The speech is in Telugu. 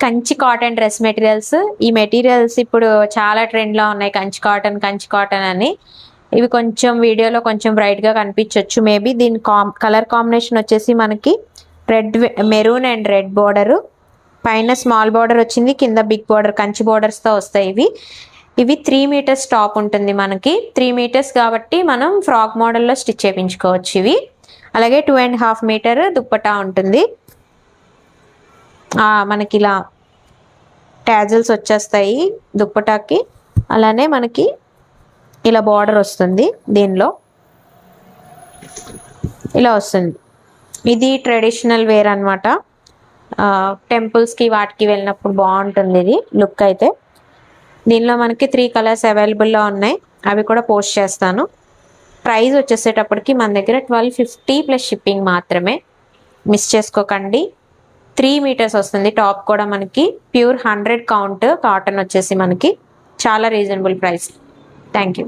Kanchi cotton dress materials. ఈ మెటీరియల్స్ ఇప్పుడు చాలా ట్రెండ్లో ఉన్నాయి, కంచి కాటన్ అని. ఇవి కొంచెం వీడియోలో కొంచెం బ్రైట్గా కనిపించవచ్చు మేబీ. దీని కలర్ కాంబినేషన్ వచ్చేసి మనకి మెరూన్ అండ్ రెడ్ బోర్డరు, పైన స్మాల్ బోర్డర్ వచ్చింది, కింద బిగ్ బోర్డర్ కంచి బోర్డర్స్తో వస్తాయి ఇవి 3 మీటర్స్ టాప్ ఉంటుంది మనకి. 3 మీటర్స్ కాబట్టి మనం ఫ్రాక్ మోడల్లో స్టిచ్ చేయించుకోవచ్చు ఇవి. అలాగే 2.5 మీటర్ దుప్పటా ఉంటుంది. మనకి ఇలా టాజిల్స్ వచ్చేస్తాయి దుప్పటాకి. అలానే మనకి ఇలా బార్డర్ వస్తుంది, దీనిలో ఇలా వస్తుంది. ఇది ట్రెడిషనల్ వేర్ అనమాట. టెంపుల్స్కి వాటికి వెళ్ళినప్పుడు బాగుంటుంది ఇది లుక్ అయితే. దీనిలో మనకి 3 కలర్స్ అవైలబుల్లో ఉన్నాయి, అవి కూడా పోస్ట్ చేస్తాను. ప్రైస్ వచ్చేసేటప్పటికి మన దగ్గర 1250 ప్లస్ షిప్పింగ్ మాత్రమే, మిస్ చేసుకోకండి. 3 మీటర్స్ వస్తుంది టాప్ కూడా మనకి. ప్యూర్ 100 కౌంట్ కాటన్ వచ్చేసి మనకి చాలా రీజనబుల్ ప్రైస్. Thank you.